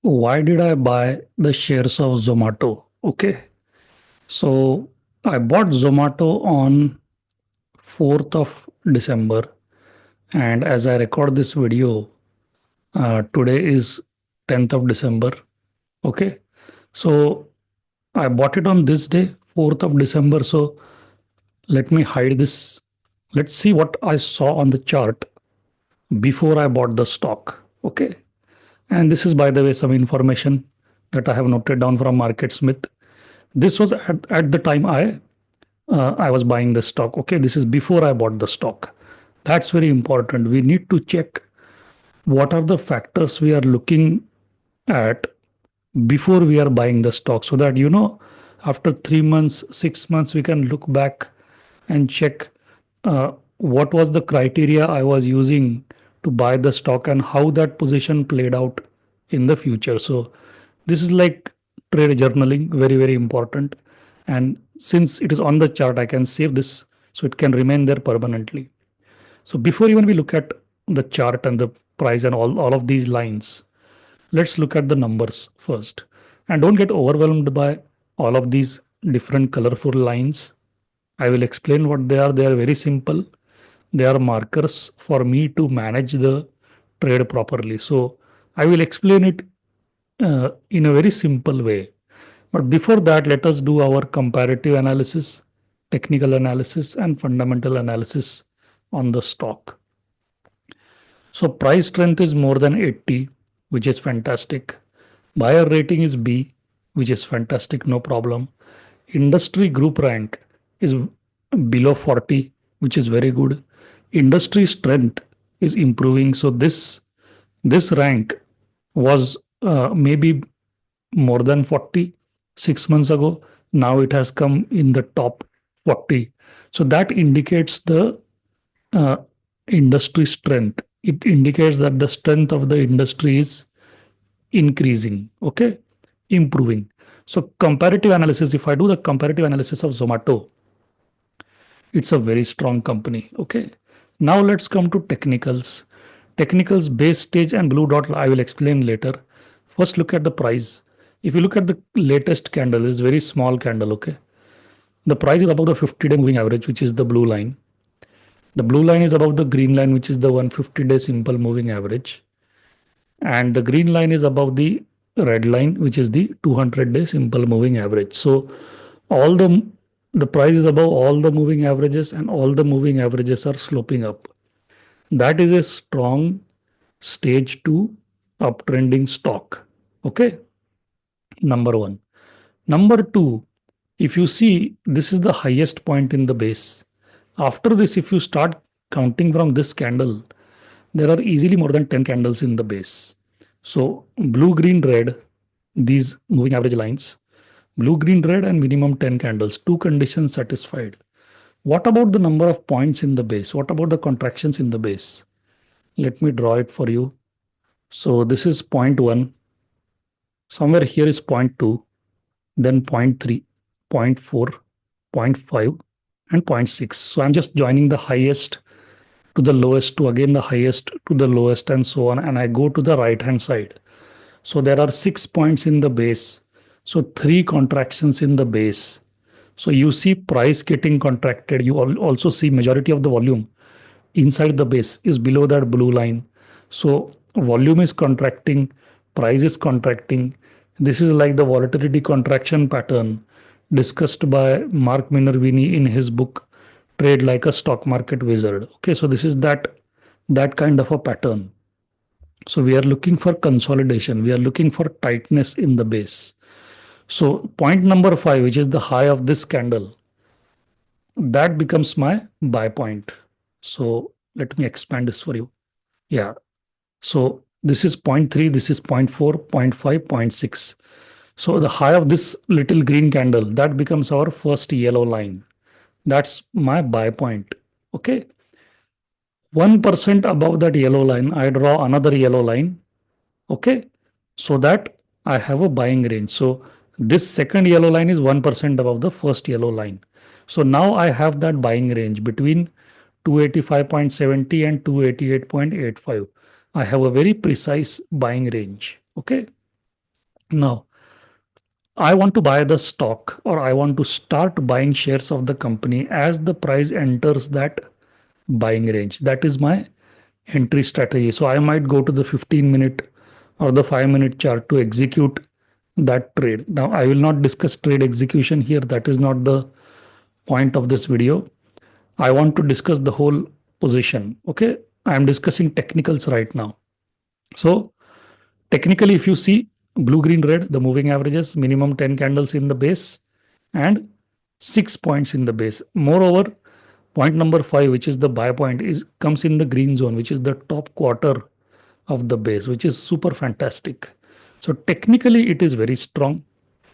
Why did I buy the shares of Zomato? Okay. So I bought Zomato on 4th of December. And as I record this video, today is 10th of December. Okay. So I bought it on this day, 4th of December. So let me hide this. Let's see what I saw on the chart before I bought the stock. Okay. And this is, by the way, some information that I have noted down from Market Smith. This was at the time I was buying the stock. Okay, this is before I bought the stock. That's very important. We need to check what are the factors we are looking at before we are buying the stock, so that after 3 months, 6 months, we can look back and check what was the criteria I was using to buy the stock and how that position played out in the future. So this is like trade journaling, very, very important. And since it is on the chart, I can save this so it can remain there permanently. So before even we look at the chart and the price and all of these lines, let's look at the numbers first. And don't get overwhelmed by all of these different colorful lines. I will explain what they are. They are very simple. They are markers for me to manage the trade properly. So I will explain it in a very simple way. But before that, let us do our comparative analysis, technical analysis, and fundamental analysis on the stock. So price strength is more than 80, which is fantastic. Buyer rating is B, which is fantastic, no problem. Industry group rank is below 40, which is very good. Industry strength is improving. So this rank was maybe more than 40 6 months ago. Now it has come in the top 40. So that indicates the uh, industry strength. It indicates that the strength of the industry is increasing, okay, improving. So comparative analysis, if I do the comparative analysis of Zomato, it's a very strong company. Okay. Now let's come to technicals. Technicals, base stage and blue dot, I will explain later. First, look at the price. If you look at the latest candle, it's very small candle. Okay. The price is above the 50-day moving average, which is the blue line. The blue line is above the green line, which is the 150-day simple moving average. And the green line is above the red line, which is the 200-day simple moving average. So all the price is above all the moving averages, and all the moving averages are sloping up. That is a strong stage 2 uptrending stock. Okay, number one. Number two, if you see, this is the highest point in the base. After this, if you start counting from this candle, there are easily more than 10 candles in the base. So blue, green, red, these moving average lines, blue, green, red, and minimum 10 candles, two conditions satisfied. What about the number of points in the base? What about the contractions in the base? Let me draw it for you. So this is point 1. Somewhere here is point 2, then point 3, point 4, point 5, and point 6. So I'm just joining the highest to the lowest to again the highest to the lowest and so on. And I go to the right hand side. So there are 6 points in the base. So 3 contractions in the base. So you see price getting contracted. You also see majority of the volume inside the base is below that blue line. So volume is contracting, price is contracting. This is like the volatility contraction pattern discussed by Mark Minervini in his book Trade Like a Stock Market Wizard. Okay, so this is that kind of a pattern. So we are looking for consolidation. We are looking for tightness in the base. So point number 5, which is the high of this candle, that becomes my buy point. So let me expand this for you. Yeah. So this is point 3, this is point 4, point 5, point 6. So the high of this little green candle, that becomes our first yellow line. That's my buy point. Okay. 1% above that yellow line, I draw another yellow line. Okay. So that I have a buying range. So this second yellow line is 1% above the first yellow line. So now I have that buying range between 285.70 and 288.85. I have a very precise buying range. Okay. Now, I want to buy the stock or I want to start buying shares of the company as the price enters that buying range. That is my entry strategy. So I might go to the 15-minute or the 5-minute chart to execute that trade. Now, I will not discuss trade execution here. That is not the point of this video. I want to discuss the whole position. Okay. I am discussing technicals right now. So, technically, if you see blue, green, red, the moving averages, minimum 10 candles in the base and 6 points in the base. Moreover, point number 5, which is the buy point, is comes in the green zone, which is the top quarter of the base, which is super fantastic. So technically, it is very strong.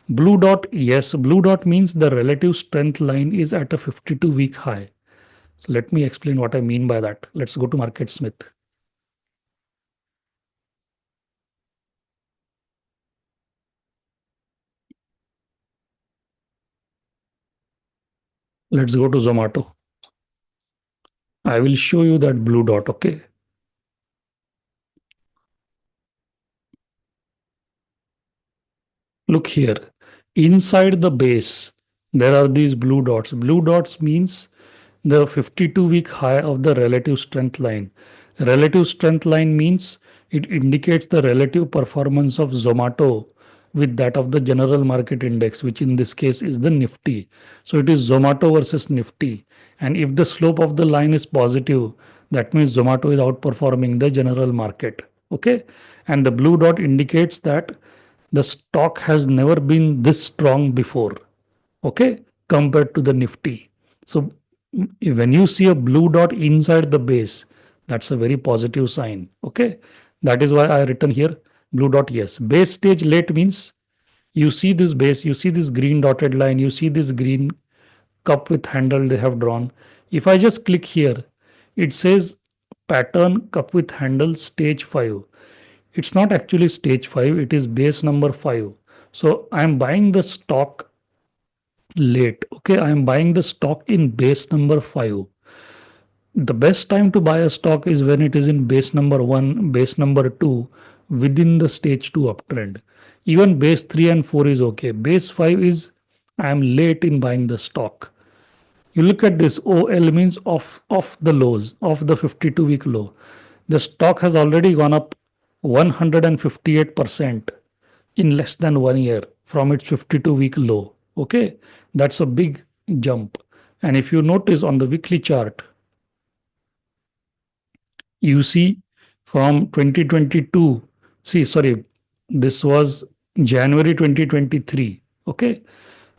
Blue dot, yes, blue dot means the relative strength line is at a 52-week high. So let me explain what I mean by that. Let's go to Market Smith. Let's go to Zomato. I will show you that blue dot. Okay. Look here. Inside the base, there are these blue dots. Blue dots means the 52-week high of the relative strength line. Relative strength line means it indicates the relative performance of Zomato with that of the general market index, which in this case is the Nifty. So it is Zomato versus Nifty. And if the slope of the line is positive, that means Zomato is outperforming the general market. Okay. And the blue dot indicates that the stock has never been this strong before. Okay. Compared to the Nifty. So when you see a blue dot inside the base, that's a very positive sign. Okay. That is why I written here blue dot. Yes. Base stage late means you see this base, you see this green dotted line, you see this green cup with handle they have drawn. If I just click here, it says pattern cup with handle stage 5. It's not actually stage 5, it is base number 5. So I am buying the stock late. Okay. I am buying the stock in base number 5. The best time to buy a stock is when it is in base number 1, base number 2 within the stage 2 uptrend. Even base 3 and 4 is okay. Base 5 is I am late in buying the stock. You look at this OL means off the lows, of the 52-week low. The stock has already gone up 158% in less than 1 year from its 52-week low. Okay, that's a big jump. And if you notice on the weekly chart, you see from 2022, see, sorry, this was January 2023. Okay,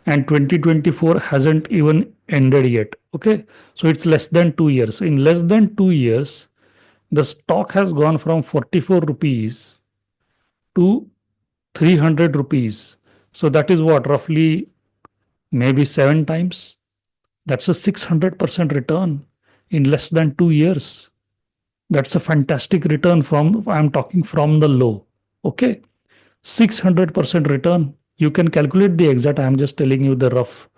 and 2024 hasn't even ended yet. Okay, so it's less than 2 years. In less than 2 years, the stock has gone from 44 rupees to 300 rupees. So that is what, roughly maybe 7 times. That's a 600% return in less than 2 years. That's a fantastic return from, I'm talking from the low. Okay. 600% return. You can calculate the exact, I'm just telling you the rough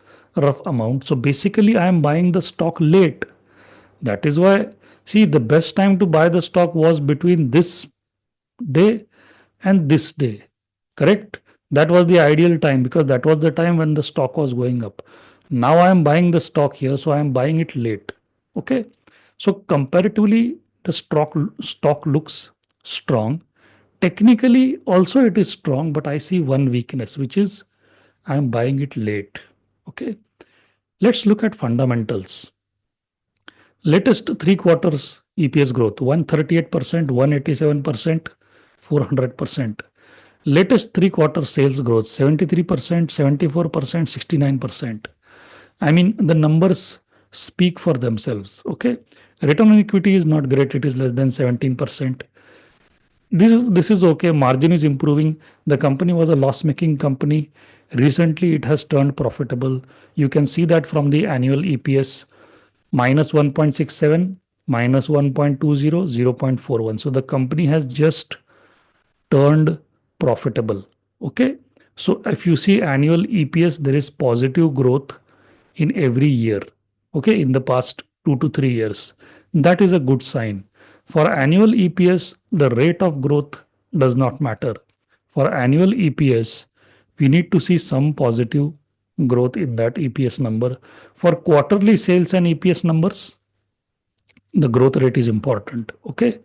amount. So basically, I am buying the stock late. That is why, see, the best time to buy the stock was between this day and this day. Correct? That was the ideal time because that was the time when the stock was going up. Now I am buying the stock here, so I am buying it late. Okay. So comparatively, the stock looks strong. Technically, also it is strong, but I see one weakness, which is I am buying it late. Okay. Let's look at fundamentals. Latest 3 quarters EPS growth 138%, 187%, 400%. Latest 3 quarter sales growth 73%, 74%, 69%. I mean, the numbers speak for themselves. Okay. Return on equity is not great, it is less than 17%. This is okay. Margin is improving. The company was a loss-making company. Recently, it has turned profitable. You can see that from the annual EPS minus 1.67, minus 1.20, 0.41. So the company has just turned profitable. Okay. So if you see annual EPS, there is positive growth in every year. Okay. In the past 2 to 3 years. That is a good sign. For annual EPS, the rate of growth does not matter. For annual EPS, we need to see some positive growth in that EPS number. For quarterly sales and EPS numbers, the growth rate is important. Okay.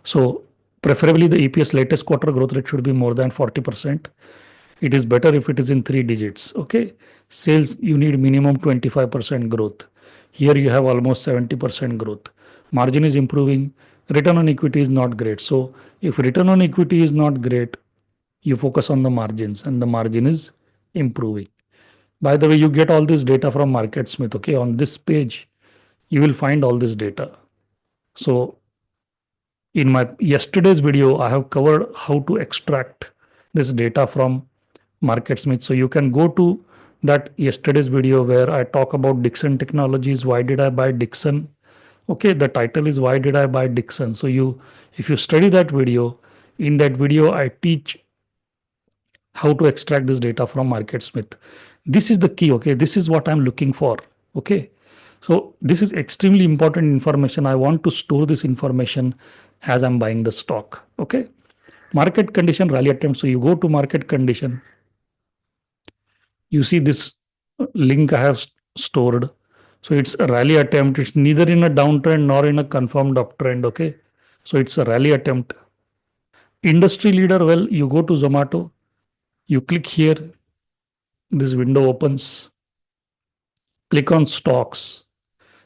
So preferably the EPS latest quarter growth rate should be more than 40%. It is better if it is in three digits. Okay. Sales, you need minimum 25% growth. Here you have almost 70% growth. Margin is improving. Return on equity is not great. So if return on equity is not great, you focus on the margins and the margin is improving. By the way, you get all this data from MarketSmith. Okay. On this page, you will find all this data. So in my yesterday's video, I have covered how to extract this data from MarketSmith. So you can go to that yesterday's video where I talk about Dixon Technologies. Why did I buy Dixon? Okay, the title is Why Did I Buy Dixon? So if you study that video, in that video, I teach how to extract this data from MarketSmith. This is the key. Okay, this is what I'm looking for. Okay, so this is extremely important information. I want to store this information as I'm buying the stock. Okay, market condition rally attempt. So you go to market condition, you see this link I have stored. So it's a rally attempt. It's neither in a downtrend nor in a confirmed uptrend. Okay, so it's a rally attempt. Industry leader. Well, you go to Zomato, you click here, this window opens, click on stocks.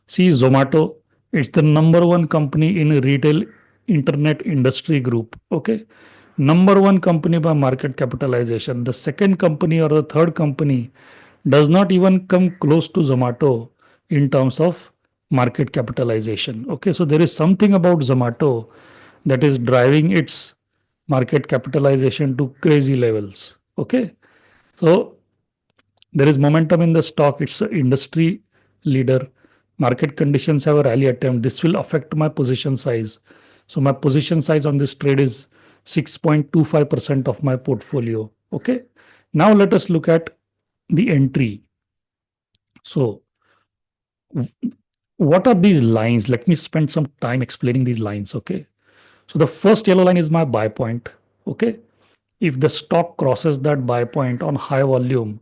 See Zomato, it's the number one company in retail internet industry group. Okay. Number one company by market capitalization. The second company or the third company does not even come close to Zomato in terms of market capitalization. Okay. So there is something about Zomato that is driving its market capitalization to crazy levels. Okay. So there is momentum in the stock. It's an industry leader. Market conditions have a rally attempt. This will affect my position size. So my position size on this trade is 6.25% of my portfolio. Okay. Now let us look at the entry. So what are these lines? Let me spend some time explaining these lines. Okay. So the first yellow line is my buy point. Okay. If the stock crosses that buy point on high volume,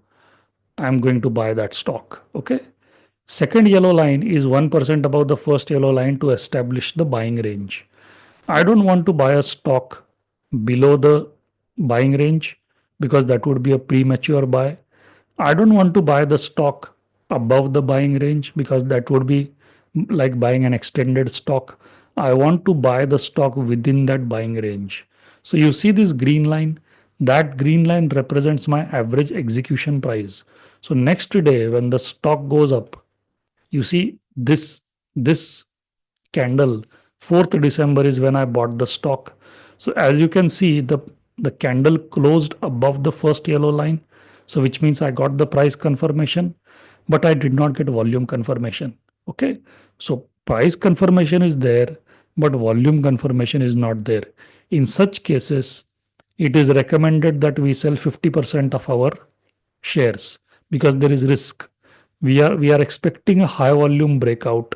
I'm going to buy that stock. Okay. Second yellow line is 1% above the first yellow line to establish the buying range. I don't want to buy a stock below the buying range because that would be a premature buy. I don't want to buy the stock above the buying range because that would be like buying an extended stock. I want to buy the stock within that buying range. So you see this green line, that green line represents my average execution price. So next day when the stock goes up, you see this candle 4th December is when I bought the stock. So as you can see, the candle closed above the first yellow line. So which means I got the price confirmation, but I did not get volume confirmation. Okay. So price confirmation is there, but volume confirmation is not there. In such cases, it is recommended that we sell 50% of our shares because there is risk. We are expecting a high volume breakout,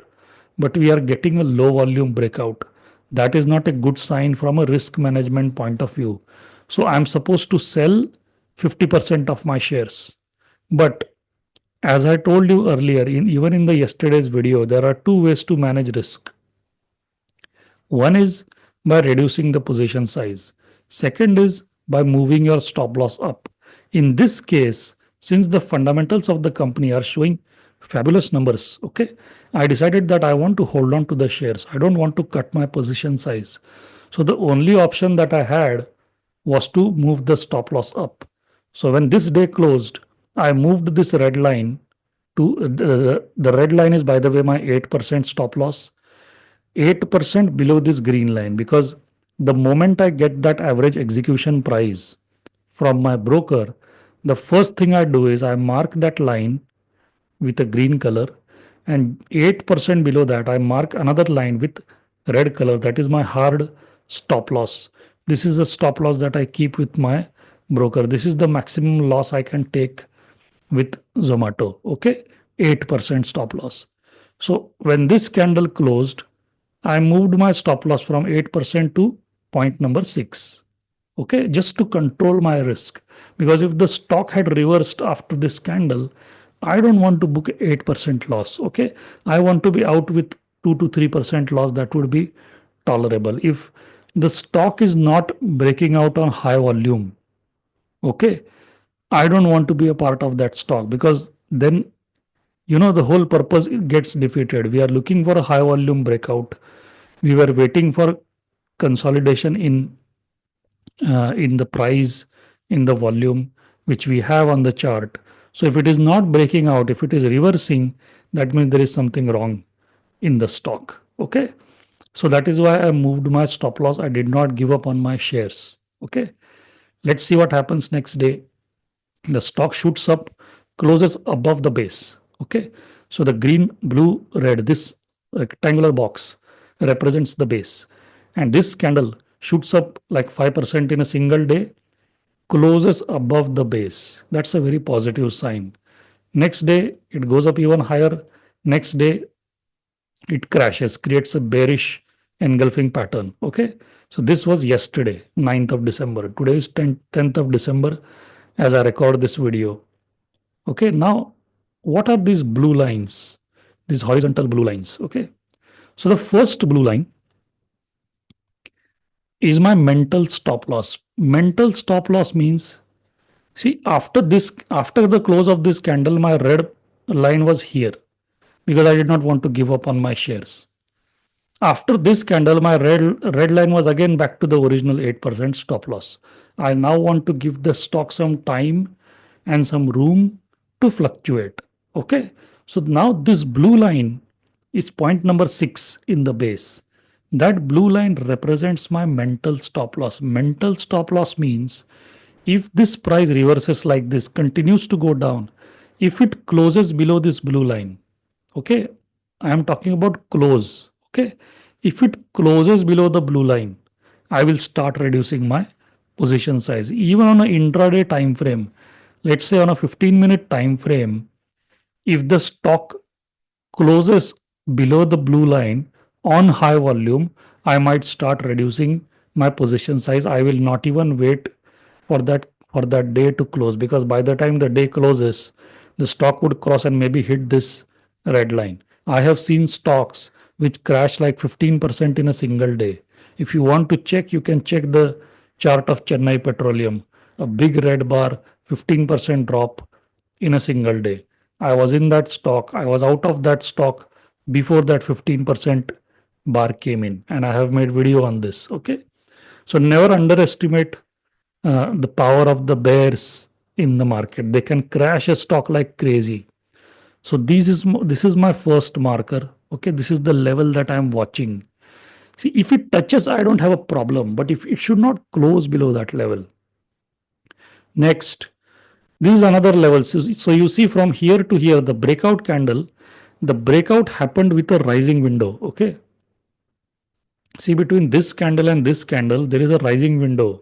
but we are getting a low volume breakout. That is not a good sign from a risk management point of view. So I'm supposed to sell 50% of my shares. But as I told you earlier, even in the yesterday's video, there are two ways to manage risk. One is by reducing the position size. Second is by moving your stop loss up. In this case, since the fundamentals of the company are showing fabulous numbers, okay, I decided that I want to hold on to the shares. I don't want to cut my position size. So the only option that I had was to move the stop loss up. So when this day closed, I moved this red line to the red line is, by the way, my 8% stop loss. 8% below this green line, because the moment I get that average execution price from my broker, the first thing I do is I mark that line with a green color, and 8% below that I mark another line with red color. That is my hard stop loss. This is the stop loss that I keep with my broker. This is the maximum loss I can take with Zomato. Okay, 8% stop loss. So when this candle closed, I moved my stop loss from 8% to point number 6. okay, just to control my risk. Because if the stock had reversed after this candle, I don't want to book 8% loss, okay. I want to be out with 2 to 3% loss. That would be tolerable. If the stock is not breaking out on high volume, okay, I don't want to be a part of that stock, because then the whole purpose gets defeated. We are looking for a high volume breakout. We were waiting for consolidation in the price, in the volume which we have on the chart. So if it is not breaking out, if it is reversing, that means there is something wrong in the stock. Okay. So that is why I moved my stop loss. I did not give up on my shares. Okay. Let's see what happens next day. The stock shoots up, closes above the base. Okay. So the green, blue, red, this rectangular box represents the base. And this candle shoots up like 5% in a single day, closes above the base. That's a very positive sign. Next day, it goes up even higher. Next day, it crashes, creates a bearish engulfing pattern. Okay. So this was yesterday, 9th of December. Today is 10th of December as I record this video. Okay. Now, what are these blue lines? These horizontal blue lines. Okay. So the first blue line is my mental stop loss. Mental stop loss means, see, after the close of this candle, my red line was here because I did not want to give up on my shares. After this candle, my red line was again back to the original 8% stop loss. I now want to give the stock some time and some room to fluctuate. Okay. So now this blue line is point number 6 in the base. That blue line represents my mental stop loss. Mental stop loss means if this price reverses like this, continues to go down, if it closes below this blue line, okay, I am talking about close, okay, if it closes below the blue line, I will start reducing my position size. Even on an intraday time frame, let's say on a 15-minute time frame, if the stock closes below the blue line on high volume, I might start reducing my position size. I will not even wait for that day to close, because by the time the day closes, the stock would cross and maybe hit this red line. I have seen stocks which crash like 15% in a single day. If you want to check, you can check the chart of Chennai Petroleum, a big red bar, 15% drop in a single day. I was in that stock. I was out of that stock before that 15% bar came in, and I have made video on this. Okay. So never underestimate the power of the bears in the market. They can crash a stock like crazy. So this is my first marker. Okay. This is the level that I'm watching. See, if it touches, I don't have a problem, but if it should not close below that level. Next, this is another level. So you see from here to here, the breakout candle, the breakout happened with a rising window. Okay. See, between this candle and this candle, there is a rising window.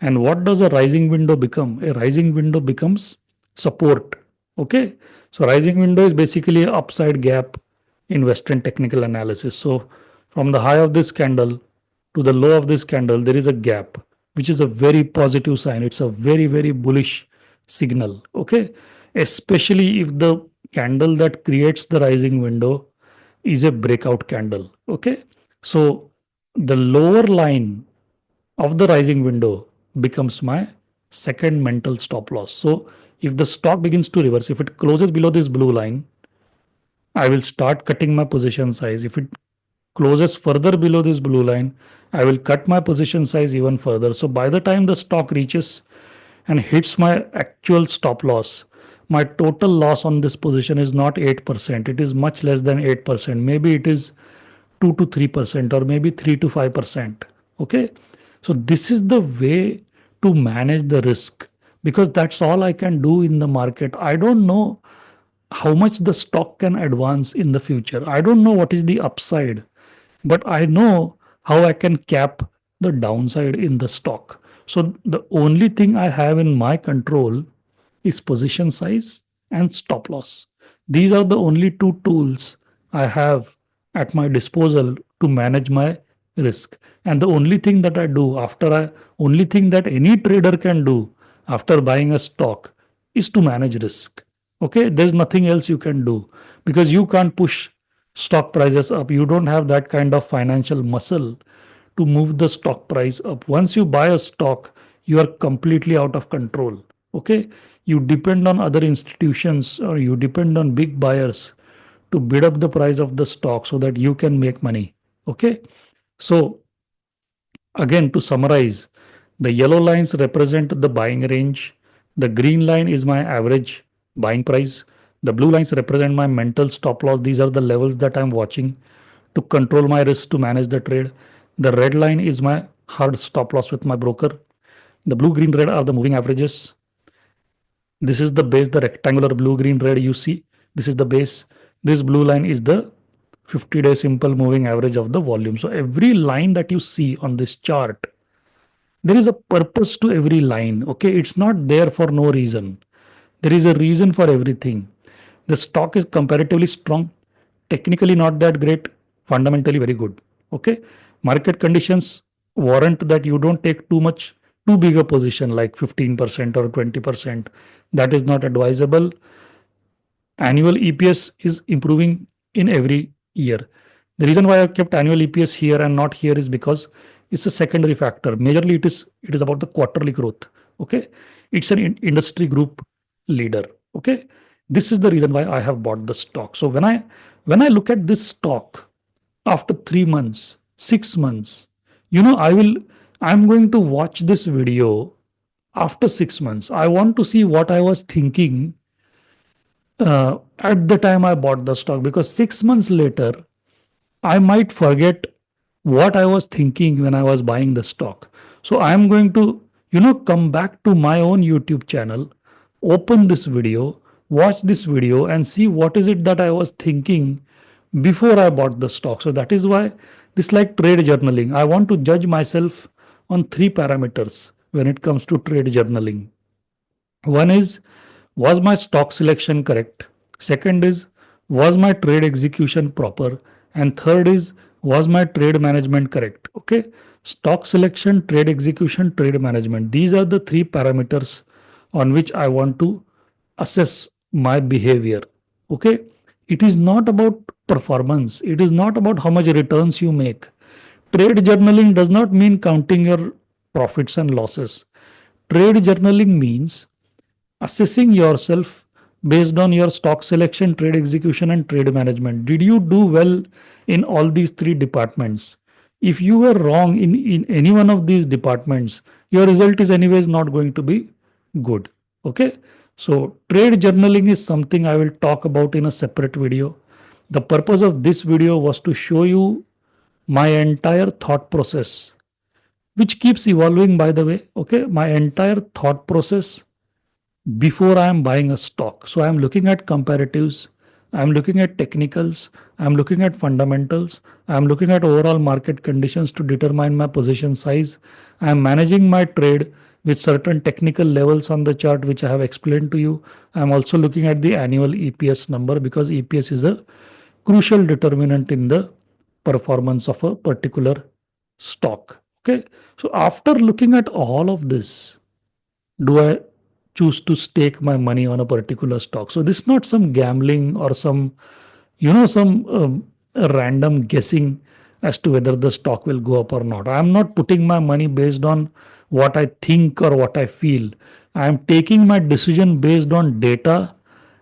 And what does a rising window become? A rising window becomes support. Okay. So rising window is basically an upside gap in Western technical analysis. So from the high of this candle to the low of this candle, there is a gap, which is a very positive sign. It's a very, very bullish signal. Okay. Especially if the candle that creates the rising window is a breakout candle. Okay. So the lower line of the rising window becomes my second mental stop loss. So if the stock begins to reverse, if it closes below this blue line, I will start cutting my position size. If it closes further below this blue line, I will cut my position size even further. So by the time the stock reaches and hits my actual stop loss, my total loss on this position is not 8%. It is much less than 8%. Maybe it is 2 to 3%, or maybe 3 to 5%. Okay. So this is the way to manage the risk, because that's all I can do in the market. I don't know how much the stock can advance in the future. I don't know what is the upside, but I know how I can cap the downside in the stock. So the only thing I have in my control is position size and stop loss. These are the only two tools I have at my disposal to manage my risk. And the only thing that I do only thing that any trader can do after buying a stock is to manage risk. Okay, there's nothing else you can do because you can't push stock prices up. You don't have that kind of financial muscle to move the stock price up. Once you buy a stock, you are completely out of control. Okay, you depend on other institutions or you depend on big buyers to bid up the price of the stock so that you can make money. Okay, so again, to summarize, the yellow lines represent the buying range. The green line is my average buying price. The blue lines represent my mental stop loss. These are the levels that I'm watching to control my risk to manage the trade. The red line is my hard stop loss with my broker. The blue, green, red are the moving averages. This is the base, the rectangular blue, green, red you see. This is the base. This blue line is the 50-day simple moving average of the volume. So every line that you see on this chart, there is a purpose to every line. Okay, it's not there for no reason. There is a reason for everything. The stock is comparatively strong, technically not that great, fundamentally very good. Okay, market conditions warrant that you don't take too big a position like 15% or 20%. That is not advisable. Annual EPS is improving in every year. The reason why I kept annual EPS here and not here is because it's a secondary factor. Majorly, it is about the quarterly growth. Okay, it's an industry group leader. Okay, this is the reason why I have bought the stock. So when I look at this stock after 3 months, 6 months, I'm going to watch this video after 6 months. I want to see what I was thinking at the time I bought the stock because 6 months later, I might forget what I was thinking when I was buying the stock. So I am going to, come back to my own YouTube channel, open this video, watch this video, and see what is it that I was thinking before I bought the stock. So that is why this like trade journaling. I want to judge myself on three parameters when it comes to trade journaling. One is, was my stock selection correct? Second is, was my trade execution proper? And third is, was my trade management correct? Okay. Stock selection, trade execution, trade management. These are the three parameters on which I want to assess my behavior. Okay. It is not about performance. It is not about how much returns you make. Trade journaling does not mean counting your profits and losses. Trade journaling means assessing yourself based on your stock selection, trade execution, and trade management. Did you do well in all these three departments? If you were wrong in any one of these departments, your result is anyways not going to be good. Okay. So trade journaling is something I will talk about in a separate video. The purpose of this video was to show you my entire thought process, which keeps evolving, by the way. Okay. My entire thought process before I am buying a stock. So I'm looking at comparatives, I'm looking at technicals, I'm looking at fundamentals, I'm looking at overall market conditions to determine my position size. I'm managing my trade with certain technical levels on the chart, which I have explained to you. I'm also looking at the annual EPS number because EPS is a crucial determinant in the performance of a particular stock. Okay. So after looking at all of this, do I choose to stake my money on a particular stock? So this is not some gambling or some random guessing as to whether the stock will go up or not. I am not putting my money based on what I think or what I feel. I am taking my decision based on data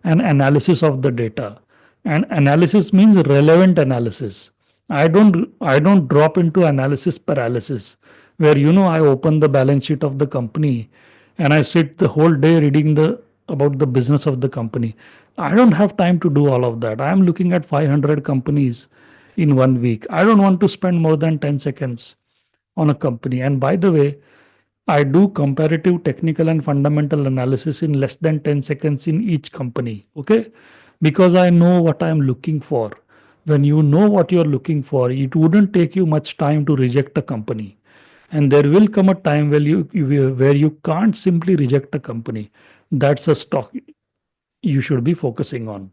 and analysis of the data. And analysis means relevant analysis. I don't drop into analysis paralysis where I open the balance sheet of the company and I sit the whole day reading the about the business of the company. I don't have time to do all of that. I am looking at 500 companies in 1 week. I don't want to spend more than 10 seconds on a company. And by the way, I do comparative, technical, and fundamental analysis in less than 10 seconds in each company. Okay. Because I know what I'm looking for. When you know what you're looking for, it wouldn't take you much time to reject a company. And there will come a time where you can't simply reject a company. That's a stock you should be focusing on.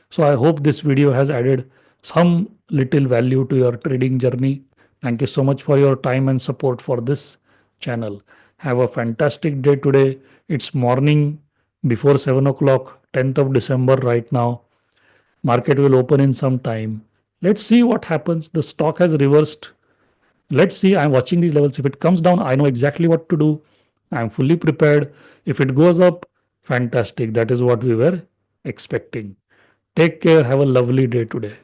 So I hope this video has added some little value to your trading journey. Thank you so much for your time and support for this channel. Have a fantastic day today. It's morning before 7 o'clock, 10th of December right now. Market will open in some time. Let's see what happens. The stock has reversed. Let's see. I'm watching these levels. If it comes down, I know exactly what to do. I'm fully prepared. If it goes up, fantastic. That is what we were expecting. Take care. Have a lovely day today.